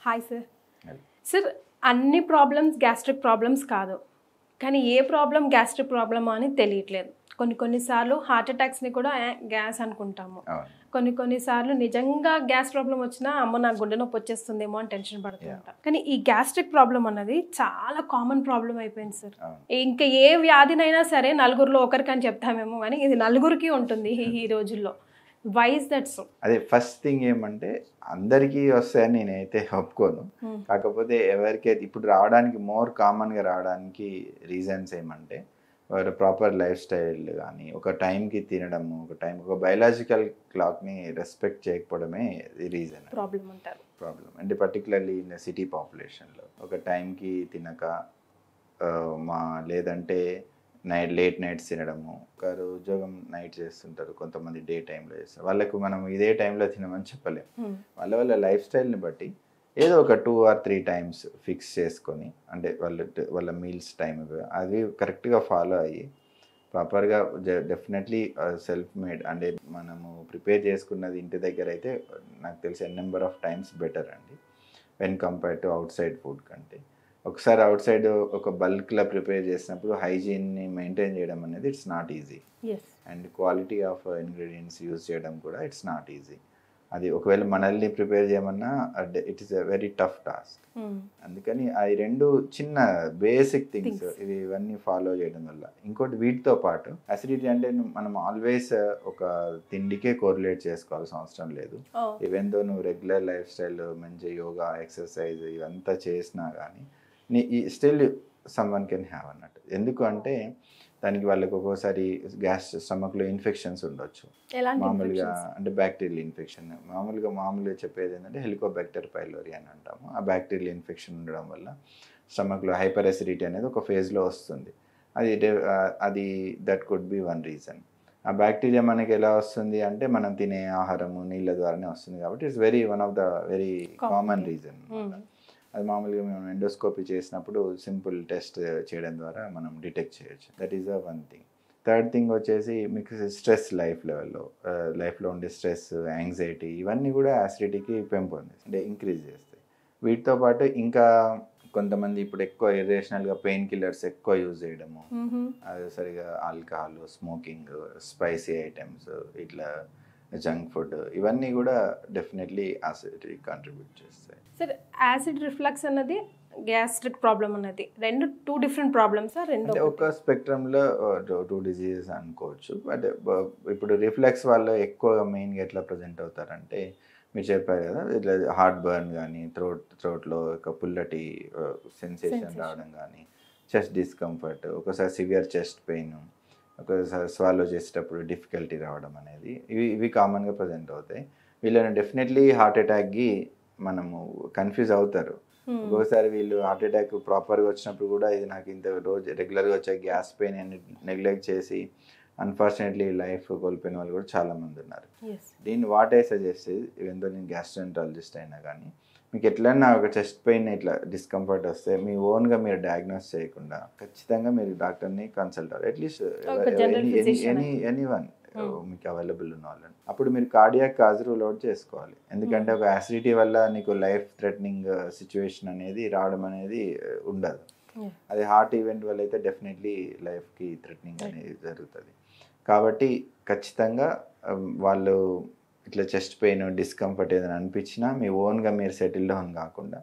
Hi sir. Sir, అన్ని problems gastric problems కాదు, కానీ ఏ ప్రాబ్లం గ్యాస్ట్రిక్ ప్రాబ్లమ్ అని తెలియట్లేదు. కొన్నిసార్లు హార్ట్ అటాక్స్ని కూడా గ్యాస్ అనుకుంటాము. కొన్నిసార్లు నిజంగా గ్యాస్ ప్రాబ్లం వచ్చినా అమ్మ నాకు గుండె నొప్పి వచ్చేస్తుందేమో అని టెన్షన్ పడుతూ ఉంటాం. కానీ ఈ గ్యాస్ట్రిక్ ప్రాబ్లం అన్నది చాలా కామన్ ప్రాబ్లం అయిపోయింది సార్. ఇంకా ఏ వ్యాధినైనా సరే నలుగురిలో ఒకరికి చెప్తామేమో, కానీ ఇది నలుగురికి ఉంటుంది ఈ రోజుల్లో. Why is that so? అదే ఫస్ట్ థింగ్ ఏమంటే అందరికీ వస్తాయని నేనైతే ఒప్పుకోను. కాకపోతే ఎవరికైతే ఇప్పుడు రావడానికి మోర్ కామన్గా రావడానికి రీజన్స్ ఏమంటే వారు ప్రాపర్ లైఫ్ స్టైల్ కానీ, ఒక టైంకి తినడము, ఒక బయలాజికల్ క్లాక్ని రెస్పెక్ట్ చేయకపోవడమే రీజన్ ప్రాబ్లం. అంటే పర్టికులర్లీ ఇన్ సిటీ పాపులేషన్లో ఒక టైంకి తినక లేదంటే లేట్ నైట్స్ తినడము. ఒకరు ఉద్యోగం నైట్ చేస్తుంటారు, కొంతమంది డే టైంలో చేస్తారు. వాళ్ళకు మనం ఇదే టైంలో తినమని చెప్పలేము. వాళ్ళ లైఫ్ స్టైల్ని బట్టి ఏదో ఒక 2 or 3 times ఫిక్స్ చేసుకొని, అంటే వాళ్ళ మీల్స్ టైం అది కరెక్ట్గా ఫాలో అయ్యి ప్రాపర్గా డెఫినెట్లీ సెల్ఫ్ మేడ్, అంటే మనము ప్రిపేర్ చేసుకున్నది ఇంటి దగ్గర అయితే నాకు తెలిసి నెంబర్ ఆఫ్ టైమ్స్ బెటర్ అండి when compare to out side food కంటే. ఒకసారి అవుట్ సైడ్ ఒక బల్క్లో ప్రిపేర్ చేసినప్పుడు హైజీన్ని మెయింటైన్ చేయడం అనేది it's not easy, and quality of ingredients use చేయడం కూడా ఇట్స్ నాట్ ఈజీ. అది ఒకవేళ మనల్ని ప్రిపేర్ చేయమన్నా it is a very tough task. అందుకని అవి రెండు చిన్న బేసిక్ థింగ్స్ ఇవన్నీ ఫాలో చేయడం వల్ల. ఇంకోటి వీటితో పాటు అసిడిటీ అంటే మనం ఆల్వేస్ ఒక తిండికే కోరిలేట్ చేసుకోవాల్సిన అవసరం లేదు. ఈవెన్ దో నువ్వు రెగ్యులర్ లైఫ్ స్టైల్ మంచి యోగా ఎక్సర్సైజ్ ఇవంతా చేసినా కానీ స్టిల్ సమ్వన్ కెన్ హ్యావ్ అన్నట్టు. ఎందుకు అంటే దానికి వాళ్ళకి ఒక్కోసారి స్టమక్లో ఇన్ఫెక్షన్స్ ఉండొచ్చు. మామూలుగా అంటే బ్యాక్టీరియల్ ఇన్ఫెక్షన్, మామూలుగా చెప్పేది ఏంటంటే హెలికోబాక్టర్ పైలోరీ అని అంటాము. ఆ బ్యాక్టీరియల్ ఇన్ఫెక్షన్ ఉండడం వల్ల స్టమక్లో హైపర్ అసిడిటీ అనేది ఒక ఫేజ్లో వస్తుంది. అది that could be one reason. ఆ బ్యాక్టీరియా మనకి ఎలా వస్తుంది అంటే మనం తినే ఆహారము నీళ్ళ ద్వారానే వస్తుంది. కాబట్టి it's one of the very common reason. అది మామూలుగా మేము ఎండోస్కోపీ చేసినప్పుడు సింపుల్ టెస్ట్ చేయడం ద్వారా మనం డిటెక్ట్ చేయొచ్చు. That is one thing. Third thing వచ్చేసి మీకు స్ట్రెస్ లైఫ్లో ఉండే స్ట్రెస్, యాంగ్జైటీ ఇవన్నీ కూడా యాసిడిటీకి పెంపొందిస్తాయి, అంటే ఇంక్రీజ్ చేస్తాయి. వీటితో పాటు ఇంకా కొంతమంది ఇప్పుడు ఎక్కువ ఇర్రేషనల్గా పెయిన్ కిల్లర్స్ ఎక్కువ యూజ్ చేయడము, అది సరిగా ఆల్కహాల్, స్మోకింగ్, స్పైసీ ఐటమ్స్, ఇట్లా జంక్ ఫుడ్ ఇవన్నీ కూడా డెఫినెట్లీ యాసిడిటీ కాంట్రిబ్యూట్ చేస్తాయి. సార్, యాసిడ్ రిఫ్లక్స్ అన్నది గ్యాస్ట్రిక్ ప్రాబ్లం అన్నది రెండు 2 different ప్రాబ్లమ్స్. ఒక స్పెక్ట్రమ్లో 2 diseases అనుకోవచ్చు. బట్ ఇప్పుడు రిఫ్లెక్స్ వాళ్ళు ఎక్కువగా మెయిన్గా ఎట్లా ప్రజెంట్ అవుతారంటే మీరు చెప్పారు కదా, ఇట్లా హార్ట్ బర్న్ కానీ, థ్రోట్లో ఒక పుల్లటి సెన్సేషన్ రావడం కానీ, చెస్ట్ డిస్కంఫర్ట్, ఒకసారి సివియర్ చెస్ట్ పెయిన్, ఒకసారి స్వాలో చేసేటప్పుడు డిఫికల్టీ రావడం అనేది ఇవి కామన్గా ప్రజెంట్ అవుతాయి. వీళ్ళని డెఫినెట్లీ హార్ట్ అటాక్కి మనము కన్ఫ్యూజ్ అవుతారు. ఒక్కోసారి వీళ్ళు హార్ట్ అటాక్ ప్రాపర్గా వచ్చినప్పుడు కూడా ఇది నాకు ఇంత రోజు రెగ్యులర్గా వచ్చే గ్యాస్ పెయిన్ అని నెగ్లెక్ట్ చేసి అన్ఫార్చునేట్లీ లైఫ్ కోల్పోయిన వాళ్ళు కూడా చాలామంది ఉన్నారు. దీన్ని what I suggest even though నేను గ్యాస్ట్రోఎంట్రాలజిస్ట్ అయినా కానీ మీకు ఎట్లన్నా ఒక చెస్ట్ పెయిన్ ఇట్లా డిస్కంఫర్ట్ వస్తే మీ ఓన్గా మీరు డయాగ్నోస్ చేయకుండా ఖచ్చితంగా మీరు డాక్టర్ని కన్సల్ట్ అవ్వాలి. అట్లీస్ట్ ఎనీవన్ మీకు అవైలబుల్ ఉన్న వాళ్ళని. అప్పుడు మీరు కార్డియాక్ కాజ్ రూల్ అవుట్ చేసుకోవాలి. ఎందుకంటే ఒక యాసిడిటీ వల్ల నీకు లైఫ్ థ్రెటనింగ్ సిచ్యువేషన్ అనేది రావడం అనేది ఉండదు. అది హార్ట్ ఈవెంట్ వల్ల అయితే డెఫినెట్లీ లైఫ్కి థ్రెటనింగ్ అనేది జరుగుతుంది. కాబట్టి ఖచ్చితంగా వాళ్ళు ఇట్లా చెస్ట్ పెయిన్, డిస్కంఫర్ట్ ఏదైనా అనిపించినా మీ ఓన్గా మీరు సెటిల్ డౌన్ కాకుండా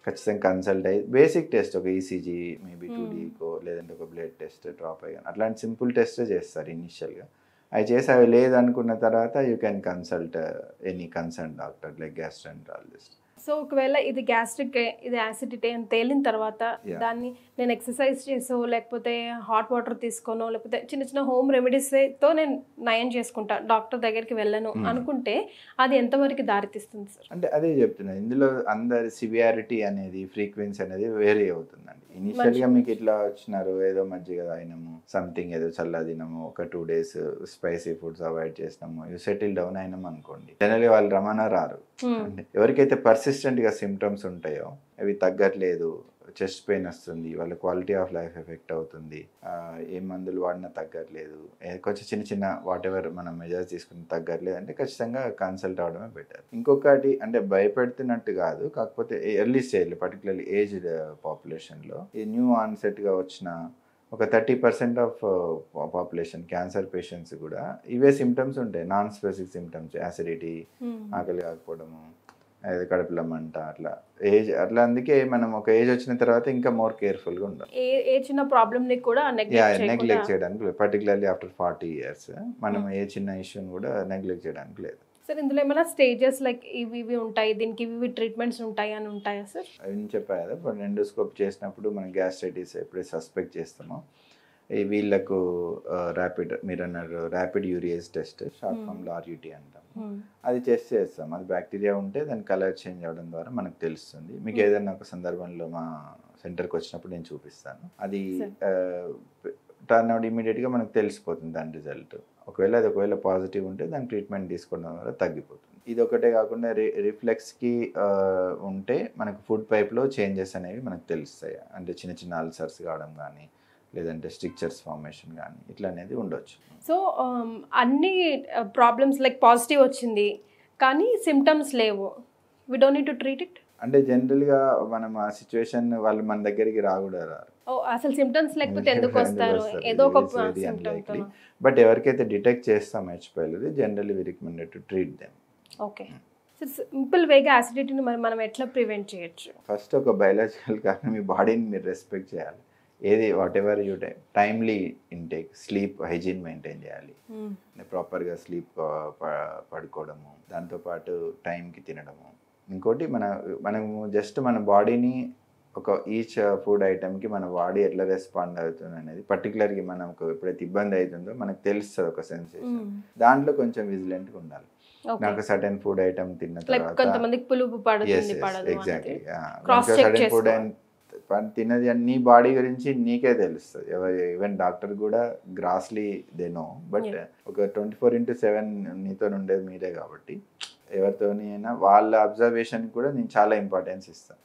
ఖచ్చితంగా కన్సల్ట్ అయ్యి బేసిక్ టెస్ట్, ఒక ఈసీజీ, మేబీ 2Dకో లేదంటే ఒక బ్లడ్ టెస్ట్, డ్రాప్ అయ్యాను అట్లాంటి సింపుల్ టెస్ట్ చేస్తారు ఇనిషియల్గా. అవి చేసి అవి లేదనుకున్న తర్వాత you can consult any concern doctor like gastroenterologist. So ఒకవేళ ఇది గ్యాస్ట్రిక్, ఇది యాసిడిటీ అని తేలిన తర్వాత దాన్ని నేను ఎక్సర్సైజ్ చేసో లేకపోతే హాట్ వాటర్ తీసుకోనో లేకపోతే చిన్న చిన్న హోమ్ రెమెడీస్తో నేను నయం చేసుకుంటా, డాక్టర్ దగ్గరికి వెళ్ళను అనుకుంటే అది ఎంతవరకు దారితీస్తుంది సార్? అంటే అదే చెప్తున్నాను, ఇందులో అందరి సివియారిటీ అనేది, ఫ్రీక్వెన్సీ అనేది వేరీ అవుతుందండి. ఇనిషియల్గా మీకు ఇట్లా వచ్చినారు, ఏదో మజ్జిగ తాగినాము, సంథింగ్ ఏదో చల్ల తినము, ఒక 2 days స్పైసీ ఫుడ్స్ అవాయిడ్ చేసినాము, యూ సెటిల్ డౌన్ అయినాము అనుకోండి, జనరల్గా వాళ్ళు రమణ రారు. ఎవరికైతే పర్సిస్టెంట్గా సిమ్టమ్స్ ఉంటాయో, అవి తగ్గట్లేదు, చెస్ట్ పెయిన్ వస్తుంది, వాళ్ళ క్వాలిటీ ఆఫ్ లైఫ్ ఎఫెక్ట్ అవుతుంది, ఏ మందులు వాడినా తగ్గట్లేదు, కొంచెం చిన్న చిన్న వాట్ ఎవర్ మనం మెజర్స్ తీసుకుని తగ్గట్లేదు అంటే ఖచ్చితంగా కన్సల్ట్ అవడమే బెటర్. ఇంకొకటి అంటే భయపెడుతున్నట్టు కాదు, కాకపోతే ఎర్లీ స్టేజ్లో పర్టికులర్లీ ఏజ్డ్ పాపులేషన్లో ఈ న్యూ ఆన్సెట్గా వచ్చిన ఒక 30% ఆఫ్ పాపులేషన్ క్యాన్సర్ పేషెంట్స్ కూడా ఇవే సిమ్టమ్స్ ఉంటాయి, నాన్ స్పెసిఫిక్ సిమ్టమ్స్, యాసిడిటీ, ఆకలి కాకపోవడము, అది కడుపులో మంట, అట్లా ఏజ్ అట్లా. అందుకే మనం ఒక ఏజ్ వచ్చిన తర్వాత ఇంకా మోర్ కేర్ఫుల్గా ఉండాలి. ఏ చిన్న ప్రాబ్లమ్ని కూడా నెగ్లెక్ట్ చేయడానికి లేదు, పర్టికులర్లీ ఆఫ్టర్ 40 years మనం ఏ చిన్న ఇష్యూని కూడా నెగ్లెక్ట్ చేయడానికి లేదు. సార్ ఇందులో ఏమైనా స్టేజెస్ లైక్ ఇవి ఉంటాయి, దీనికి ఇవి ట్రీట్మెంట్స్ ఉంటాయి అని ఉంటాయా సార్? అవి చెప్పాను కదా, ఇప్పుడు ఎండోస్కోప్ చేసినప్పుడు మనం గ్యాస్ట్రైటిస్ ఎప్పుడైతే సస్పెక్ట్ చేస్తామో వీళ్ళకు ర్యాపిడ్, మీరు అన్నారు ర్యాపిడ్ యూరియేజ్ టెస్ట్, షార్ట్ ఫామ్లో RUT అంటాం, అది టెస్ట్ చేస్తాం. అది బ్యాక్టీరియా ఉంటే దాని కలర్ చేంజ్ అవ్వడం ద్వారా మనకు తెలుస్తుంది. మీకు ఏదైనా ఒక సందర్భంలో మా సెంటర్కి వచ్చినప్పుడు నేను చూపిస్తాను. అది టర్న్ అవుట్ ఇమీడియట్గా మనకు తెలిసిపోతుంది దాని రిజల్ట్. ఒకవేళ పాజిటివ్ ఉంటే దాని ట్రీట్మెంట్ తీసుకోవడం వల్ల తగ్గిపోతుంది. ఇది ఒకటే కాకుండా రిఫ్లెక్స్కి ఉంటే మనకు ఫుడ్ పైప్లో చేంజెస్ అనేవి మనకు తెలుస్తాయి. అంటే చిన్న చిన్న అల్సర్స్ కావడం కానీ, లేదంటే స్ట్రిక్చర్స్ ఫార్మేషన్ కానీ ఇట్లా అనేది ఉండొచ్చు. సో అన్ని ప్రాబ్లమ్స్ లైక్ పాజిటివ్ వచ్చింది కానీ సిమ్టమ్స్ లేవు, we don't need to treat it అంటే జనరల్గా మనం ఆ సిచ్యువేషన్ వాళ్ళు మన దగ్గరికి రారు. అసలు సిమ్టమ్స్ లేకపోతే ఎందుకు వస్తారు? ఏదో ఒక అన్లైక్లీ. బట్ ఎవరికైతే డిటెక్ట్ చేస్తాం H pylori, generally we recommended to treat them. Okay sir, simple వేగా యాసిడిటీని మనం ఎట్లా ప్రివెంట్ చేయొచ్చు? ఫస్ట్ ఒక బయలాజికల్ కారణం, మీ బాడీని మీరు రెస్పెక్ట్ చేయాలి. ఏది what ever you timely intake, sleep hygiene maintain చేయాలి, ప్రాపర్గా స్లీప్ పడుకోవడము, దాంతోపాటు టైంకి తినడము. ఇంకోటి మనము జస్ట్ మన బాడీని ఒక ఈచ్ ఫుడ్ ఐటమ్కి మన బాడీ ఎట్లా రెస్పాండ్ అవుతుంది అనేది పర్టికులర్గా మనకు ఎప్పుడైతే ఇబ్బంది అవుతుందో మనకు తెలుస్తుంది ఒక సెన్సేషన్. దాంట్లో కొంచెం విజిలెంట్గా ఉండాలి. నాకు సర్టెన్ ఫుడ్ ఐటమ్ తిన్న తర్వాత ఎగ్జాక్ట్లీ సర్టెన్ ఫుడ్ తిన్నది నీ బాడీ గురించి నీకే తెలుస్తుంది. ఈవెన్ డాక్టర్ కూడా గ్రాస్లీ దే నో, బట్ ఒక 24/7 నీతో ఉండేది మీరే కాబట్టి ఎవరితోని అయినా వాళ్ళ అబ్జర్వేషన్ కూడా నేను చాలా ఇంపార్టెన్స్ ఇస్తాను.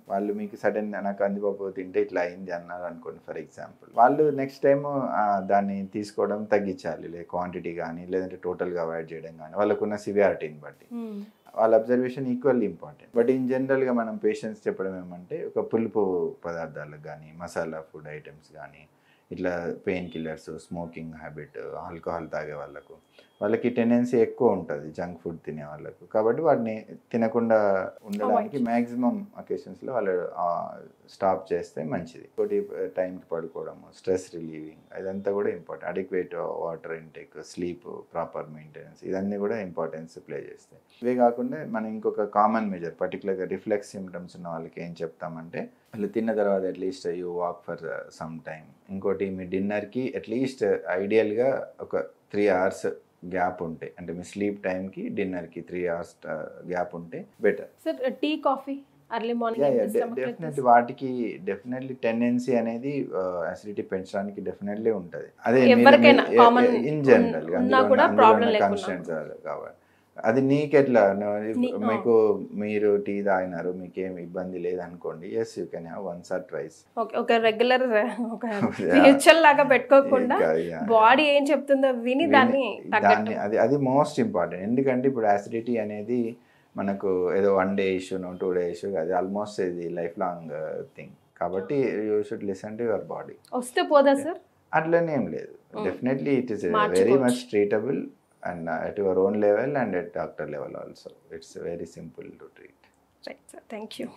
వాళ్ళు మీకు సడన్ నాకు కందిపప్పు తింటే ఇట్లా అయింది అన్నారు అనుకోండి ఫర్ ఎగ్జాంపుల్, వాళ్ళు నెక్స్ట్ టైం దాన్ని తీసుకోవడం తగ్గించాలి, క్వాంటిటీ కానీ లేదంటే టోటల్గా అవాయిడ్ చేయడం కానీ, వాళ్ళకున్న సివియారిటీని బట్టి వాళ్ళ observation equally important. But in జనరల్గా మనం పేషెంట్స్ చెప్పడం ఏమంటే ఒక పులుపు పదార్థాలకు కానీ, మసాలా ఫుడ్ ఐటమ్స్ కానీ, ఇట్లా pain killers, smoking habit, alcohol తాగే వాళ్ళకి టెండెన్సీ ఎక్కువ ఉంటుంది జంక్ ఫుడ్ తినే వాళ్ళకు. కాబట్టి వాటిని తినకుండా ఉండడానికి మ్యాక్సిమం అకేషన్స్లో వాళ్ళు స్టాప్ చేస్తే మంచిది. ఇంకోటి టైంకి పడుకోవడము, స్ట్రెస్ రిలీవింగ్, ఇదంతా కూడా important. Adequate water intake, sleep, proper maintenance, ఇవన్నీ కూడా ఇంపార్టెన్స్ ప్లే చేస్తాయి. ఇవే కాకుండా మనం ఇంకొక కామన్ మెజర్ పర్టికులర్గా రిఫ్లెక్స్ సిమ్టమ్స్ ఉన్న వాళ్ళకి ఏం చెప్తామంటే, వాళ్ళు తిన్న తర్వాత at least you walk for some time. ఇంకోటి మీ డిన్నర్కి అట్లీస్ట్ ఐడియల్గా ఒక 3 hours గ్యాప్ ఉంటే, అంటే మీ స్లీప్ టైంకి డిన్నర్కి 3 hours గ్యాప్ ఉంటే better. Sir tea, coffee early morning definitely వాటికి డెఫినెట్లీ టెండెన్సీ అనేది అసిడిటీ పెంచడానికి డెఫినెట్లీ ఉంటుంది. అదే ఇన్ జనరల్ కన్స్టెంట్స్ కాబట్టి అది నీకెట్లా, మీకు మీరు టీ తాగినారు, మీకేం ఇబ్బంది లేదనుకోండి, yes you can have once or twice. ఒక రెగ్యులర్ ఒక రిచువల్ లాగా పెట్టుకోకుండా బాడీ ఏం చెప్తుందో విని దాన్ని అది మోస్ట్ ఇంపార్టెంట్. ఎందుకంటే ఇప్పుడు యాసిడిటీ అనేది మనకు ఏదో 1 day ఇష్యూ, 2 day ఇష్యూ, అది ఆల్మోస్ట్ ఇది లైఫ్ లాంగ్ థింగ్. కాబట్టి you should listen to your body. వస్తే పోదా సార్? అట్లనే ఏం లేదు, definitely it is very much treatable and at your own level and at doctor level also. It's very simple to treat. Right, sir. Thank you.